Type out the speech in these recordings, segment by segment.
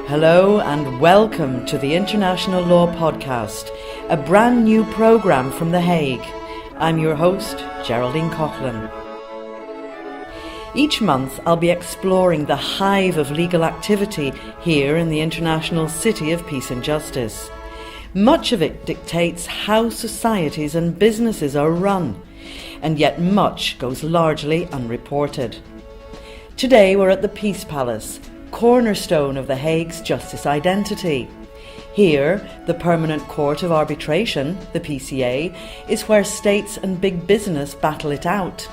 Hello and welcome to the International Law Podcast, a brand new programme from The Hague. I'm your host, Geraldine Coughlin. Each month I'll be exploring the hive of legal activity here in the international city of peace and justice. Much of it dictates how societies and businesses are run, and yet much goes largely unreported. Today we're at the Peace Palace, cornerstone of The Hague's justice identity. Here, the Permanent Court of Arbitration, the PCA, is where states and big business battle it out.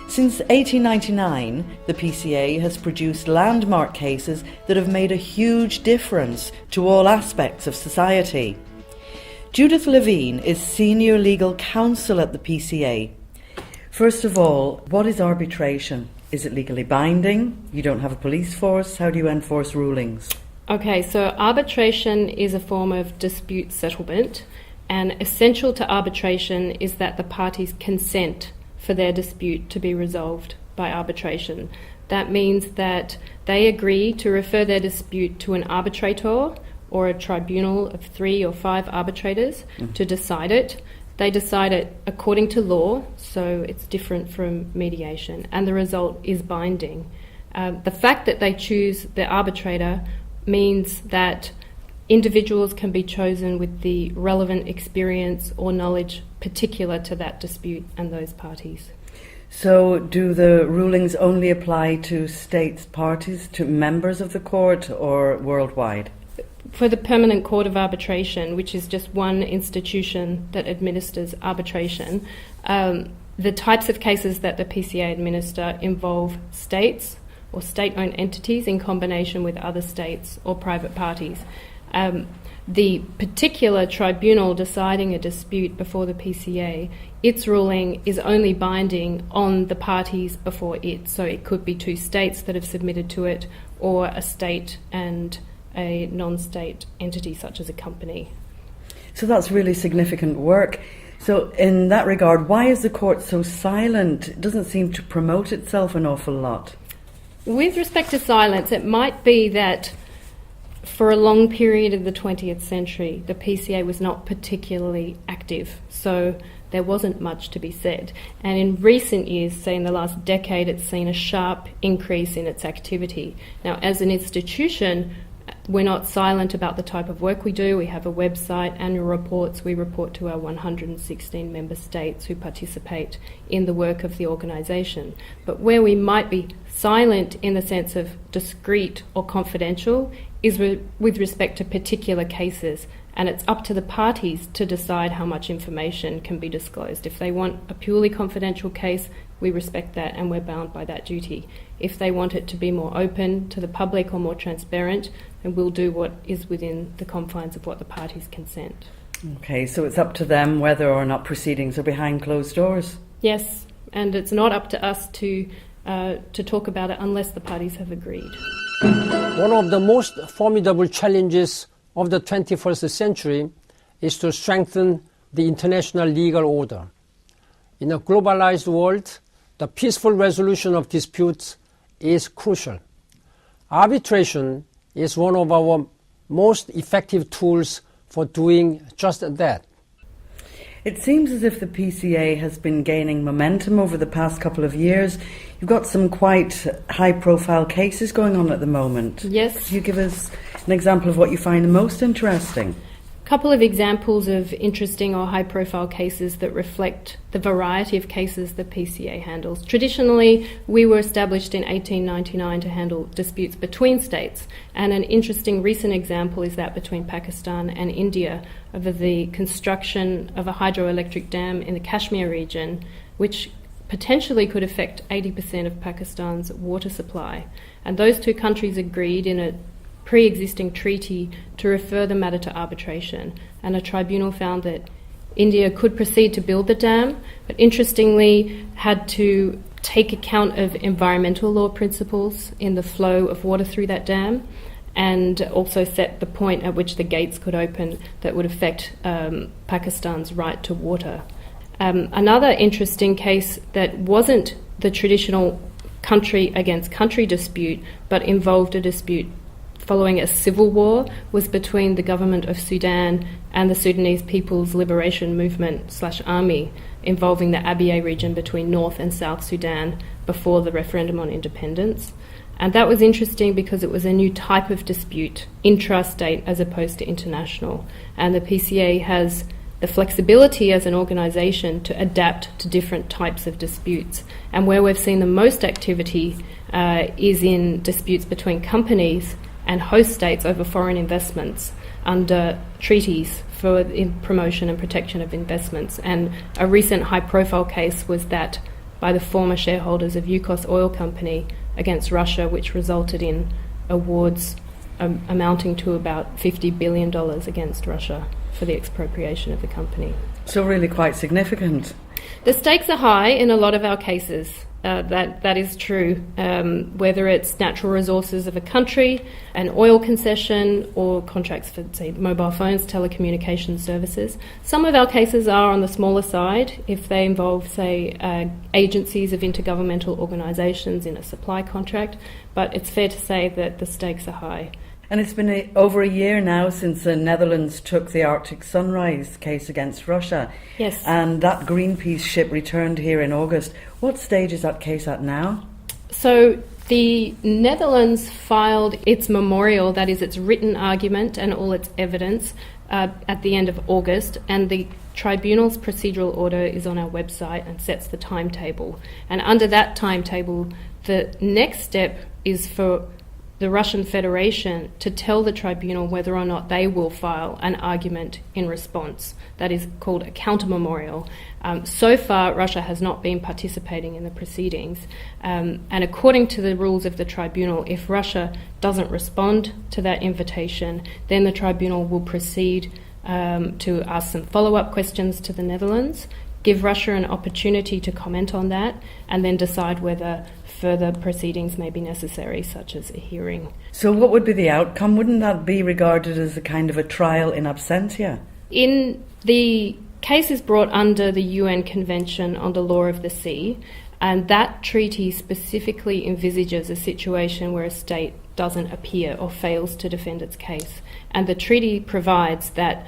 Since 1899, the PCA has produced landmark cases that have made a huge difference to all aspects of society. Judith Levine is Senior Legal Counsel at the PCA. First of all, what is arbitration? Is it legally binding? You don't have a police force. How do you enforce rulings? Okay, so arbitration is a form of dispute settlement, and essential to arbitration is that the parties consent for their dispute to be resolved by arbitration. That means that they agree to refer their dispute to an arbitrator or a tribunal of 3 or 5 arbitrators to decide it. They decide it according to law, so it's different from mediation, and the result is binding. The fact that they choose the arbitrator means that individuals can be chosen with the relevant experience or knowledge particular to that dispute and those parties. So do the rulings only apply to states parties, to members of the court, or worldwide? For the Permanent Court of Arbitration, which is just one institution that administers arbitration, the types of cases that the PCA administer involve states or state-owned entities in combination with other states or private parties. The particular tribunal deciding a dispute before the PCA, its ruling is only binding on the parties before it. So it could be 2 states that have submitted to it, or a state and a non-state entity such as a company. So that's really significant work. So in that regard, why is the court so silent? It doesn't seem to promote itself an awful lot. With respect to silence, it might be that for a long period of the 20th century, the PCA was not particularly active, so there wasn't much to be said. And in recent years, say in the last decade, it's seen a sharp increase in its activity. Now, as an institution, we're not silent about the type of work we do. We have a website, annual reports. We report to our 116 member states who participate in the work of the organisation. But where we might be silent in the sense of discreet or confidential is with respect to particular cases, and it's up to the parties to decide how much information can be disclosed. If they want a purely confidential case, we respect that and we're bound by that duty. If they want it to be more open to the public or more transparent, then we'll do what is within the confines of what the parties consent. Okay, so it's up to them whether or not proceedings are behind closed doors? Yes, and it's not up to us to talk about it unless the parties have agreed. One of the most formidable challenges of the 21st century is to strengthen the international legal order. In a globalized world, the peaceful resolution of disputes is crucial. Arbitration is one of our most effective tools for doing just that. It seems as if the PCA has been gaining momentum over the past couple of years. You've got some quite high-profile cases going on at the moment. Yes. Could you give us an example of what you find most interesting? A couple of examples of interesting or high-profile cases that reflect the variety of cases the PCA handles. Traditionally, we were established in 1899 to handle disputes between states, and an interesting recent example is that between Pakistan and India over the construction of a hydroelectric dam in the Kashmir region, which potentially could affect 80% of Pakistan's water supply. And those 2 countries agreed in a pre-existing treaty to refer the matter to arbitration, and a tribunal found that India could proceed to build the dam, but interestingly had to take account of environmental law principles in the flow of water through that dam, and also set the point at which the gates could open that would affect Pakistan's right to water. Another interesting case that wasn't the traditional country against country dispute, but involved a dispute following a civil war was between the government of Sudan and the Sudanese People's Liberation Movement / Army, involving the Abyei region between North and South Sudan before the referendum on independence. And that was interesting because it was a new type of dispute, intra-state as opposed to international. And the PCA has the flexibility as an organisation to adapt to different types of disputes. And where we've seen the most activity is in disputes between companies and host states over foreign investments under treaties for promotion and protection of investments. And a recent high-profile case was that by the former shareholders of Yukos Oil Company against Russia, which resulted in awards amounting to about $50 billion against Russia for the expropriation of the company. So really quite significant. The stakes are high in a lot of our cases. That is true. Whether it's natural resources of a country, an oil concession, or contracts for, say, mobile phones, telecommunications services. Some of our cases are on the smaller side if they involve, say, agencies of intergovernmental organisations in a supply contract, but it's fair to say that the stakes are high. And it's been over a year now since the Netherlands took the Arctic Sunrise case against Russia. Yes. And that Greenpeace ship returned here in August. What stage is that case at now? So the Netherlands filed its memorial, that is its written argument and all its evidence, at the end of August, and the tribunal's procedural order is on our website and sets the timetable. And under that timetable, the next step is for the Russian Federation to tell the tribunal whether or not they will file an argument in response. That is called a counter-memorial. So far, Russia has not been participating in the proceedings. And according to the rules of the tribunal, if Russia doesn't respond to that invitation, then the tribunal will proceed to ask some follow-up questions to the Netherlands, give Russia an opportunity to comment on that, and then decide whether further proceedings may be necessary, such as a hearing. So what would be the outcome? Wouldn't that be regarded as a kind of a trial in absentia? In the case is brought under the UN Convention on the Law of the Sea, and that treaty specifically envisages a situation where a state doesn't appear or fails to defend its case. And the treaty provides that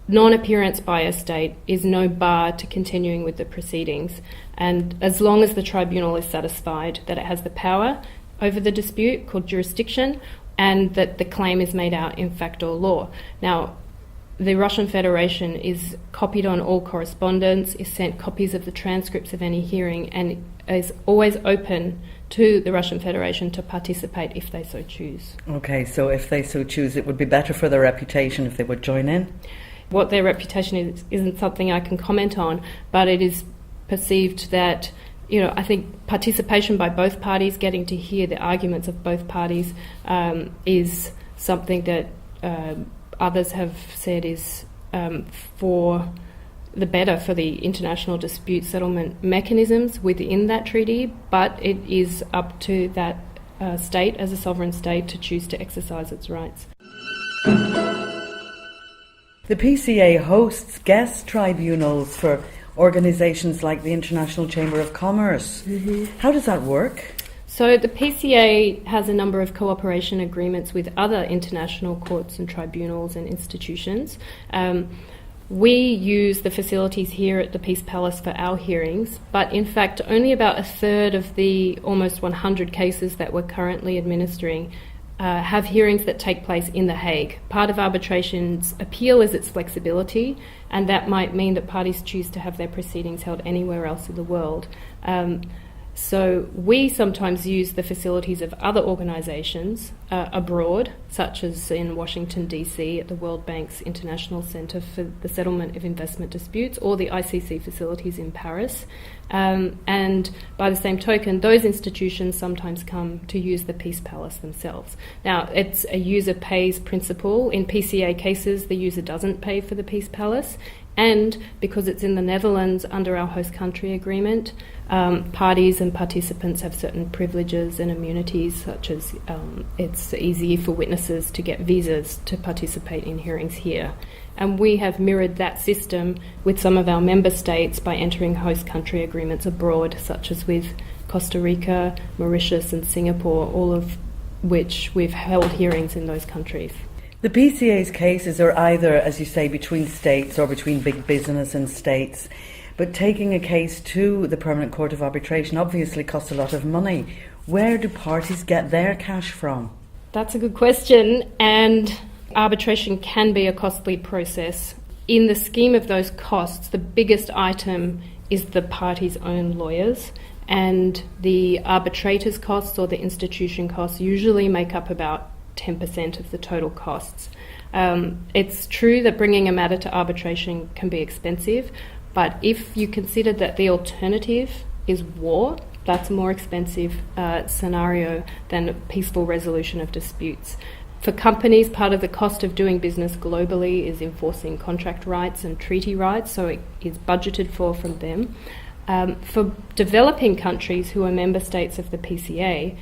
non-appearance by a state is no bar to continuing with the proceedings, and as long as the tribunal is satisfied that it has the power over the dispute, called jurisdiction, and that the claim is made out in fact or law. Now, the Russian Federation is copied on all correspondence, is sent copies of the transcripts of any hearing, and is always open to the Russian Federation to participate if they so choose. Okay, so if they so choose, it would be better for their reputation if they would join in? What their reputation is isn't something I can comment on, but it is perceived that, I think participation by both parties, getting to hear the arguments of both parties, is something that others have said is for the better for the international dispute settlement mechanisms within that treaty, but it is up to that state as a sovereign state to choose to exercise its rights. The PCA hosts guest tribunals for organisations like the International Chamber of Commerce. Mm-hmm. How does that work? So the PCA has a number of cooperation agreements with other international courts and tribunals and institutions. We use the facilities here at the Peace Palace for our hearings, but in fact only about a third of the almost 100 cases that we're currently administering have hearings that take place in The Hague. Part of arbitration's appeal is its flexibility, and that might mean that parties choose to have their proceedings held anywhere else in the world. So we sometimes use the facilities of other organisations abroad, such as in Washington, D.C. at the World Bank's International Centre for the Settlement of Investment Disputes, or the ICC facilities in Paris. And by the same token, those institutions sometimes come to use the Peace Palace themselves. Now, it's a user pays principle. In PCA cases, the user doesn't pay for the Peace Palace. And because it's in the Netherlands under our host country agreement, parties and participants have certain privileges and immunities, such as it's easy for witnesses to get visas to participate in hearings here. And we have mirrored that system with some of our member states by entering host country agreements abroad, such as with Costa Rica, Mauritius and Singapore, all of which we've held hearings in those countries. The PCA's cases are either, as you say, between states or between big business and states. But taking a case to the Permanent Court of Arbitration obviously costs a lot of money. Where do parties get their cash from? That's a good question, and arbitration can be a costly process. In the scheme of those costs, the biggest item is the party's own lawyers, and the arbitrator's costs or the institution costs usually make up about 10% of the total costs. It's true that bringing a matter to arbitration can be expensive, but if you consider that the alternative is war, that's a more expensive scenario than a peaceful resolution of disputes. For companies, part of the cost of doing business globally is enforcing contract rights and treaty rights, so it is budgeted for from them. For developing countries who are member states of the PCA,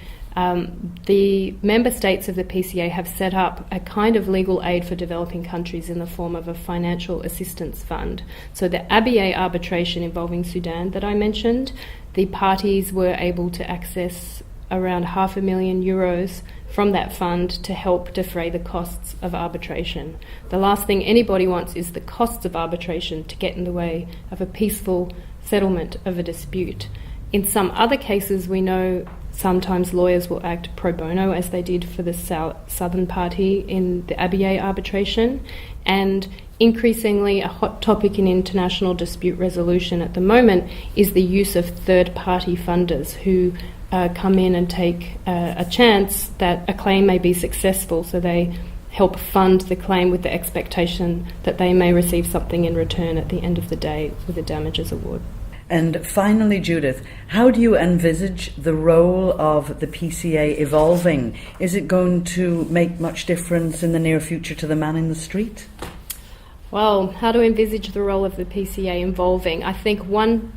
the member states of the PCA have set up a kind of legal aid for developing countries in the form of a financial assistance fund. So the ABA arbitration involving Sudan that I mentioned, the parties were able to access around €500,000 from that fund to help defray the costs of arbitration. The last thing anybody wants is the costs of arbitration to get in the way of a peaceful settlement of a dispute. In some other cases, we know sometimes lawyers will act pro bono, as they did for the Southern Party in the ABA arbitration, and increasingly a hot topic in international dispute resolution at the moment is the use of third-party funders who come in and take a chance that a claim may be successful, so they help fund the claim with the expectation that they may receive something in return at the end of the day with a damages award. And finally, Judith, how do you envisage the role of the PCA evolving? Is it going to make much difference in the near future to the man in the street? Well, how to envisage the role of the PCA evolving? I think one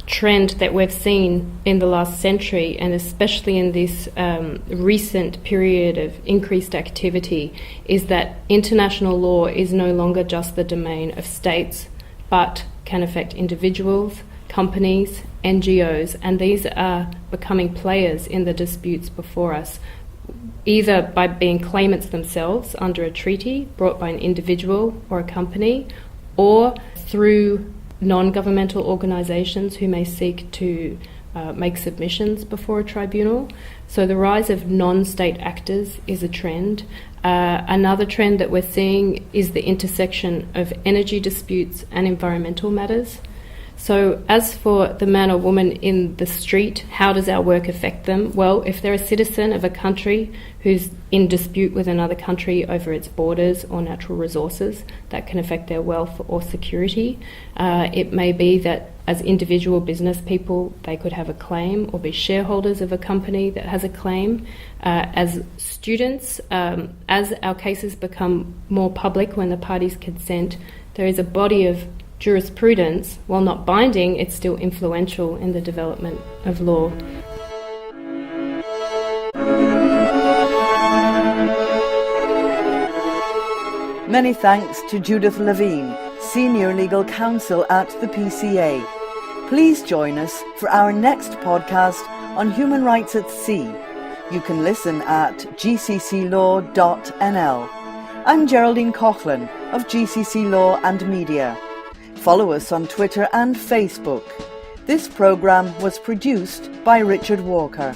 trend that we've seen in the last century, and especially in this recent period of increased activity, is that international law is no longer just the domain of states, but can affect individuals, companies, NGOs, and these are becoming players in the disputes before us, either by being claimants themselves under a treaty brought by an individual or a company, or through non-governmental organisations who may seek to make submissions before a tribunal. So the rise of non-state actors is a trend. Another trend that we're seeing is the intersection of energy disputes and environmental matters. So as for the man or woman in the street, how does our work affect them? Well, if they're a citizen of a country who's in dispute with another country over its borders or natural resources, that can affect their wealth or security. It may be that as individual business people, they could have a claim or be shareholders of a company that has a claim. As students, as our cases become more public when the parties consent, there is a body of jurisprudence, while not binding, it's still influential in the development of law. Many thanks to Judith Levine, Senior Legal Counsel at the PCA. Please join us for our next podcast on human rights at sea. You can listen at gcclaw.nl. I'm Geraldine Coughlin of GCC Law and Media. Follow us on Twitter and Facebook. This programme was produced by Richard Walker.